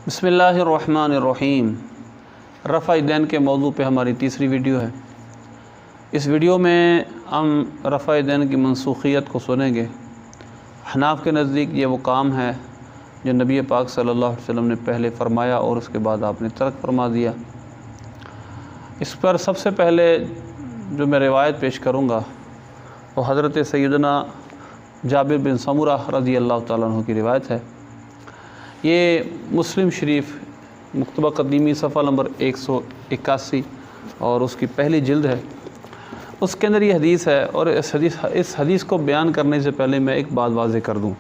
بسم اللہ الرحمن الرحیم۔ رفع دین کے موضوع پہ ہماری تیسری ویڈیو ہے۔ اس ویڈیو میں ہم رفع دین کی منسوخیت کو سنیں گے۔ حناف کے نزدیک یہ وہ کام ہے جو نبی پاک صلی اللہ علیہ وسلم نے پہلے فرمایا اور اس کے بعد آپ نے ترک فرما دیا۔ اس پر سب سے پہلے جو میں روایت پیش کروں گا وہ حضرت سیدنا جابر بن سمرہ رضی اللہ تعالیٰ عنہ کی روایت ہے۔ یہ مسلم شریف مکتبہ قدیمی صفحہ نمبر 181 اور اس کی پہلی جلد ہے۔ اس کے اندر یہ حدیث ہے، اور اس حدیث کو بیان کرنے سے پہلے میں ایک بات واضح کر دوں۔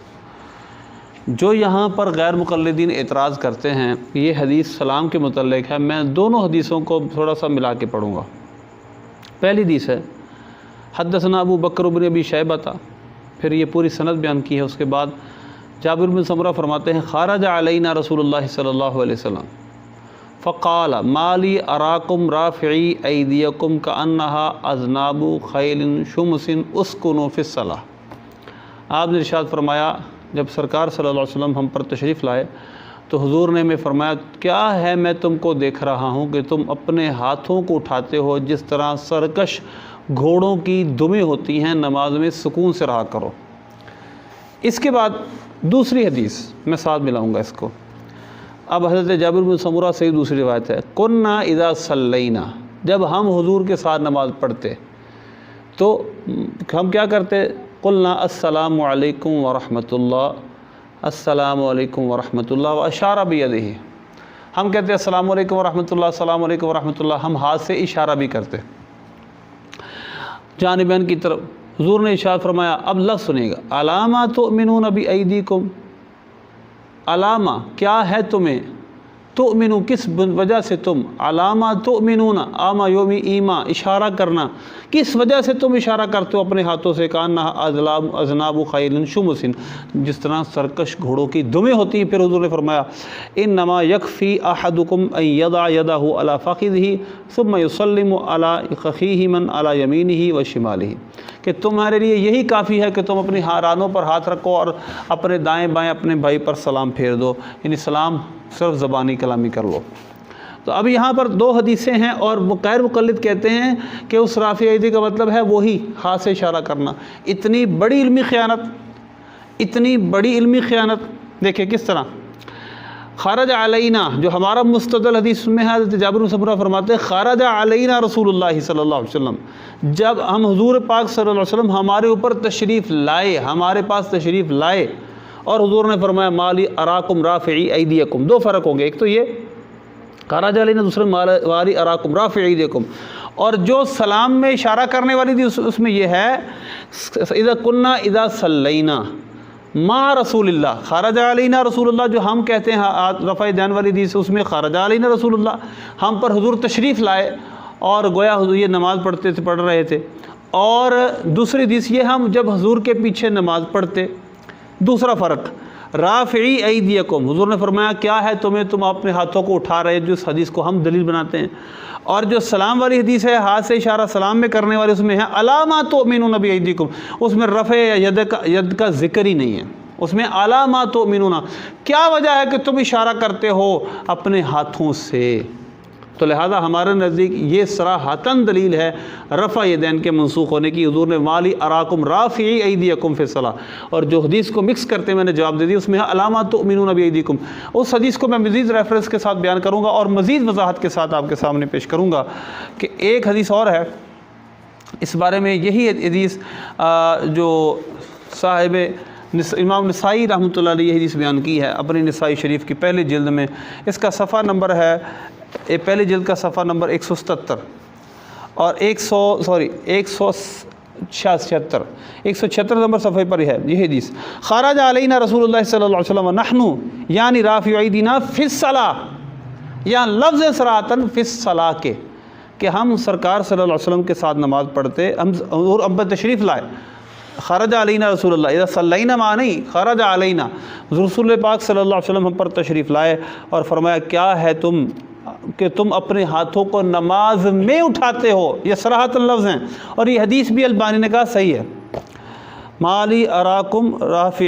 جو یہاں پر غیر مقلدین اعتراض کرتے ہیں یہ حدیث سلام کے متعلق ہے، میں دونوں حدیثوں کو تھوڑا سا ملا کے پڑھوں گا۔ پہلی حدیث ہے حدثنا ابو بکر بن ابی شیبہ، پھر یہ پوری سند بیان کی ہے۔ اس کے بعد جابر بن سمرہ فرماتے ہیں خرج علینا رسول اللہ صلی اللہ علیہ وسلم فقال ما لی اراکم رافعی ایدیکم کانہا اذناب خیل شمس اسکنوا فی الصلاۃ۔ آپ نے ارشاد فرمایا جب سرکار صلی اللہ علیہ وسلم ہم پر تشریف لائے تو حضور نے ہمیں فرمایا کیا ہے میں تم کو دیکھ رہا ہوں کہ تم اپنے ہاتھوں کو اٹھاتے ہو جس طرح سرکش گھوڑوں کی دمیں ہوتی ہیں، نماز میں سکون سے رہا کرو۔ اس کے بعد دوسری حدیث میں ساتھ ملاؤں گا اس کو۔ اب حضرت جابر بن سمرہ سے دوسری روایت ہے کننا اذا صلینا، جب ہم حضور کے ساتھ نماز پڑھتے تو ہم کیا کرتے؟ قلنا السلام علیکم ورحمۃ اللہ، السلام علیکم ورحمۃ اللہ واشار بیدہ، ہم کہتے السلام علیکم ورحمۃ اللہ، السلام علیکم ورحمۃ اللہ، ہم ہاتھ سے اشارہ بھی کرتے جانبین کی طرف۔ حضور نے ارشاد فرمایا، اب لفظ سنیے گا، علامہ تؤمنون بایدیکم، علامہ کیا ہے تمہیں، تؤمنو کس وجہ سے تم، علامہ تؤمنون آما یومی ایما اشارہ کرنا، کس وجہ سے تم اشارہ کرتے ہو اپنے ہاتھوں سے، کانہا اذناب خیل شمس، جس طرح سرکش گھوڑوں کی دمیں ہوتی ہیں۔ پھر حضور نے فرمایا انما یکفی احدکم ان یضع یدہ علی فخذہ ثم یسلم علی اخیہ من علی یمینہ و شمالہ، کہ تمہارے لیے یہی کافی ہے کہ تم اپنی رانوں پر ہاتھ رکھو اور اپنے دائیں بائیں اپنے بھائی پر سلام پھیر دو، یعنی سلام صرف زبانی کلامی کر لو۔ تو اب یہاں پر دو حدیثیں ہیں اور غیر مقلد کہتے ہیں کہ اس رافع ایدی کا مطلب ہے وہی ہاتھ سے اشارہ کرنا۔ اتنی بڑی علمی خیانت، اتنی بڑی علمی خیانت دیکھیں کس طرح۔ خرج علینا جو ہمارا مستدل حدیث میں ہے، حضرت جابر بن سمرہ فرماتے ہیں خرج علینا رسول اللہ صلی اللہ علیہ وسلم، جب ہم حضور پاک صلی اللہ علیہ وسلم ہمارے اوپر تشریف لائے، ہمارے پاس تشریف لائے، اور حضور نے فرمایا مالی اراکم رافعی ایدیکم، دو فرق ہوں گے، ایک تو یہ خرج علینا، دوسرے مالی اراکم رافعی ایدیکم۔ اور جو سلام میں اشارہ کرنے والی تھی اس میں یہ ہے اذا کننا اذا صلینا ما رسول اللہ، خرج علینا رسول اللہ جو ہم کہتے ہیں رفع دین والی حدیث، اس میں خرج علینا رسول اللہ، ہم پر حضور تشریف لائے اور گویا حضور یہ نماز پڑھ رہے تھے۔ اور دوسری حدیث یہ ہم جب حضور کے پیچھے نماز پڑھتے۔ دوسرا فرق رافعی ایدیکم، حضور نے فرمایا کیا ہے تمہیں، تم اپنے ہاتھوں کو اٹھا رہے، جو اس حدیث کو ہم دلیل بناتے ہیں۔ اور جو سلام والی حدیث ہے ہاتھ سے اشارہ سلام میں کرنے والی، اس میں ہے علامہ تؤمنون بایدیکم، اس میں رفع ید کا ذکر ہی نہیں ہے، اس میں علامہ تؤمنون، کیا وجہ ہے کہ تم اشارہ کرتے ہو اپنے ہاتھوں سے۔ تو لہذا ہمارے نزدیک یہ صراحتاً دلیل ہے رفع یدین کے منسوخ ہونے کی۔ حضور نے مالی اراکم رافعی ایدیکم فی الصلاۃ، اور جو حدیث کو مکس کرتے میں نے جواب دے دی، اس میں ہے علامہ تؤمنون بایدیکم۔ اس حدیث کو میں مزید ریفرنس کے ساتھ بیان کروں گا اور مزید وضاحت کے ساتھ آپ کے سامنے پیش کروں گا کہ ایک حدیث اور ہے اس بارے میں، یہی حدیث جو صاحب امام نسائی رحمۃ اللہ علیہ حدیث بیان کی ہے اپنی نسائی شریف کی پہلی جلد میں۔ اس کا صفحہ نمبر ہے پہلی جلد کا صفحہ نمبر 177 اور 176 نمبر صفحے پر ہے یہ حدیث۔ خرج علینا رسول اللہ صلی اللہ علیہ وسلم نحن یعنی رافع ایدینا فی الصلاۃ، یہاں لفظ صراحتاً فی الصلاۃ کے کہ ہم سرکار صلی اللہ علیہ وسلم کے ساتھ نماز پڑھتے، ہم پر تشریف لائے۔ خرج علینا رسول اللہ اذا صلینا ما نہیں، خرج علینا، رسول پاک صلی اللہ علیہ وسلم ہم پر تشریف لائے اور فرمایا کیا ہے تم کہ تم اپنے ہاتھوں کو نماز میں اٹھاتے ہو، یہ صراحت لفظ ہیں، اور یہ حدیث بھی البانی نے کہا صحیح ہے۔ مالی اراکم رافع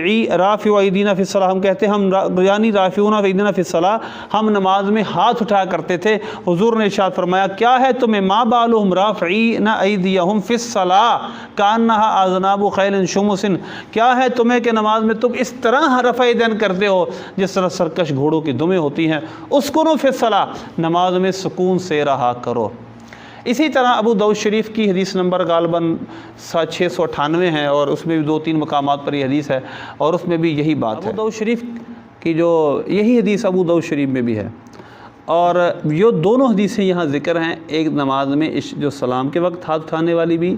ایدینا فی الصلاۃ، ہم کہتے ہیں ہم یعنی رافعون ایدینا فی الصلاۃ، ہم نماز میں ہاتھ اٹھایا کرتے تھے۔ حضور نے ارشاد فرمایا کیا ہے تمہیں، ما بالہم رافعین ایدیہم فی الصلاۃ کانہا اذناب خیل شمس، کیا ہے تمہیں کہ نماز میں تم اس طرح رفع یدین کرتے ہو جس طرح سرکش گھوڑوں کی دمیں ہوتی ہیں۔ اسکنوا فی الصلاۃ، نماز میں سکون سے رہا کرو۔ اسی طرح ابو داؤد شریف کی حدیث نمبر غالباً 698 ہے، اور اس میں بھی 2-3 مقامات پر یہ حدیث ہے، اور اس میں بھی یہی بات ہے۔ ابو داؤد شریف کی جو یہی حدیث ابو داؤد شریف میں بھی ہے، اور یہ دونوں حدیثیں یہاں ذکر ہیں، ایک نماز میں جو سلام کے وقت ہاتھ اٹھانے والی بھی،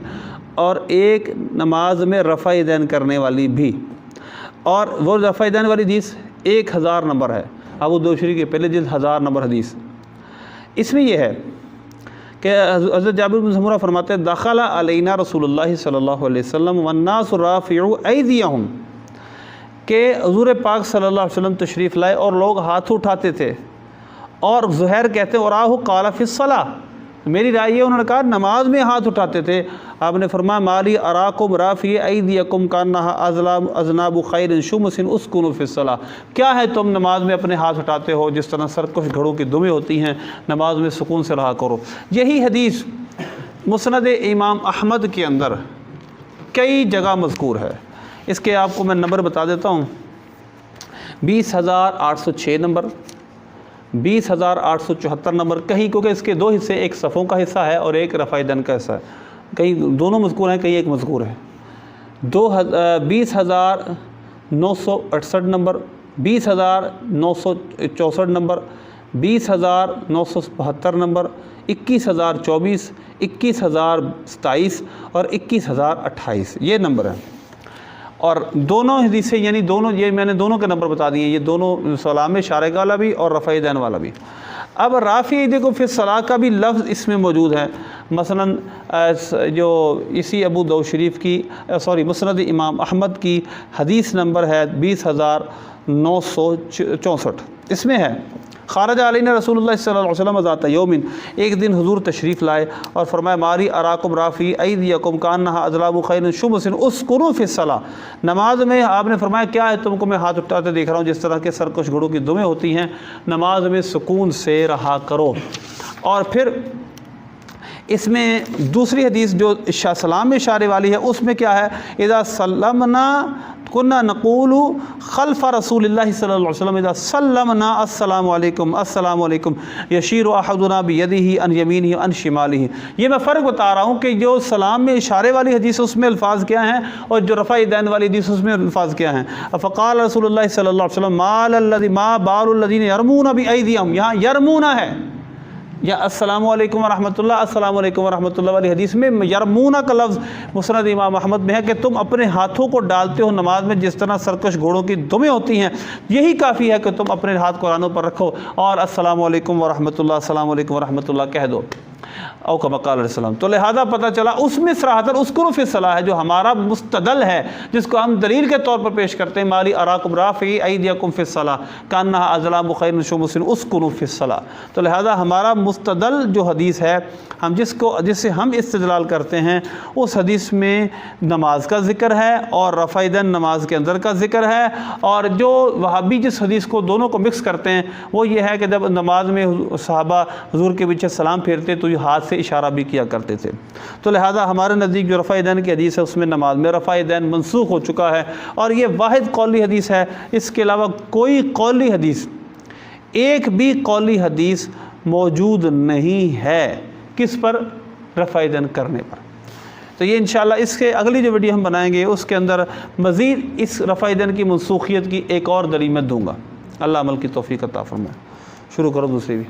اور ایک نماز میں رفع یدین کرنے والی بھی۔ اور وہ رفع یدین والی حدیث 1000 نمبر ہے، ابو داؤد شریف کے پہلے جلد 1000 نمبر حدیث۔ اس میں یہ ہے کہ حضرت جابر بن سمرہ فرماتے ہیں دخل علینا رسول اللہ صلی اللہ علیہ وسلم والناس رافعوا ایدیہم، کہ حضور پاک صلی اللہ علیہ وسلم تشریف لائے اور لوگ ہاتھ اٹھاتے تھے، اور زہیر کہتے ہیں وراہ قال فی الصلاۃ، میری رائے یہ انہوں نے کہا نماز میں ہاتھ اٹھاتے تھے۔ آپ نے فرمایا مالی اراکم رافع ایدیکم کانہا اذناب خیر شمس اسکنوا فی الصلاۃ، کیا ہے تم نماز میں اپنے ہاتھ اٹھاتے ہو جس طرح سرکش گھڑوں کی دمیں ہوتی ہیں، نماز میں سکون سے رہا کرو۔ یہی حدیث مسند امام احمد کے اندر کئی جگہ مذکور ہے۔ اس کے آپ کو میں نمبر بتا دیتا ہوں، 20806 نمبر، 20874 نمبر، کہیں کیونکہ اس کے 2 حصے، ایک صفوں کا حصہ ہے اور ایک رفع یدین کا حصہ ہے، کہیں دونوں مذکور ہیں کہیں ایک مذکور ہے۔ 20968 نمبر، 20964 نمبر، 20972 نمبر، 21024، 21027 اور 21028، یہ نمبر ہیں۔ اور دونوں حدیثیں یعنی دونوں، یہ میں نے دونوں کے نمبر بتا دیے، یہ دونوں سلام میں اشارے والا بھی اور رفع یدین والا بھی۔ اب رافع ایدیکم فی الصلاۃ کا بھی لفظ اس میں موجود ہے، مثلا جو اسی ابو داؤد شریف کی مسند امام احمد کی حدیث نمبر ہے 20964، اس میں ہے خارج علینا رسول اللہ صلی اللہ علیہ وسلم ذات یوم، ایک دن حضور تشریف لائے اور فرمایا ماری اراکم رافع ایدیکم کانہا اذناب خیل شمس اسکنوا فی الصلاۃ، نماز میں آپ نے فرمایا کیا ہے تم کو میں ہاتھ اٹھاتے دیکھ رہا ہوں جس طرح کے سرکش گھوڑوں کی دمیں ہوتی ہیں، نماز میں سکون سے رہا کرو۔ اور پھر اس میں دوسری حدیث جو سلام میں اشارے والی ہے، اس میں کیا ہے، اذا سلمنا کنا نقول خلف رسول اللہ صلی اللہ علیہ وسلم اذا سلمنا السلام علیکم السلام علیکم یشیر احدنا بیدہ عن یمینہ عن شمالہ۔ یہ میں فرق بتا رہا ہوں کہ جو سلام میں اشارے والی حدیث اس میں الفاظ کیا ہیں، اور جو رفع یدین والی حدیث اس میں الفاظ کیا ہیں۔ فقال رسول اللہ صلی اللہ علیہ وسلم ما بال الذین یرمون بایدیہم، یہاں یرمون ہے، یا السلام علیکم ورحمۃ اللہ، السلام علیکم ورحمۃ اللہ والی حدیث میں یرمونہ کا لفظ مسند امام احمد میں ہے کہ تم اپنے ہاتھوں کو ڈالتے ہو نماز میں جس طرح سرکش گھوڑوں کی دمیں ہوتی ہیں، یہی کافی ہے کہ تم اپنے ہاتھ قرآنوں پر رکھو اور السلام علیکم ورحمۃ اللہ، السلام علیکم ورحمۃ اللہ کہہ دو، او کما قال علیہ السلام۔ تو لہذا پتہ چلا اس میں صراحتاً اسکنوا فی الصلاۃ ہے جو ہمارا مستدل ہے، جس کو ہم دلیل کے طور پر پیش کرتے ہیں، مالی اراکم رافع ایدیکم فی الصلاۃ کانہا اذناب خیل شمس اسکنوا فی الصلاۃ۔ تو لہذا ہمارا مستدل جو حدیث ہے، ہم جس سے ہم استدلال کرتے ہیں، اس حدیث میں نماز کا ذکر ہے اور رفع یدین نماز کے اندر کا ذکر ہے، اور جو وہابی جس حدیث کو دونوں کو مکس کرتے ہیں وہ یہ ہے کہ جب نماز میں صحابہ حضور کے پیچھے سلام پھیرتے تو یہ ہاتھ سے اشارہ بھی کیا کرتے تھے۔ تو لہذا ہمارے نزدیک جو رفع یدین کی حدیث ہے اس میں نماز میں رفع یدین منسوخ ہو چکا ہے، اور یہ واحد قولی حدیث ہے، اس کے علاوہ کوئی قولی حدیث، ایک بھی قولی حدیث موجود نہیں ہے کس پر، رفع یدین کرنے پر۔ تو یہ انشاءاللہ اس کے اگلی جو ویڈیو ہم بنائیں گے اس کے اندر مزید اس رفع یدین کی منسوخیت کی ایک اور دلیل میں دوں گا۔ اللہ عمل کی توفیق عطا فرمائے۔ شروع کرو دوسری بھی۔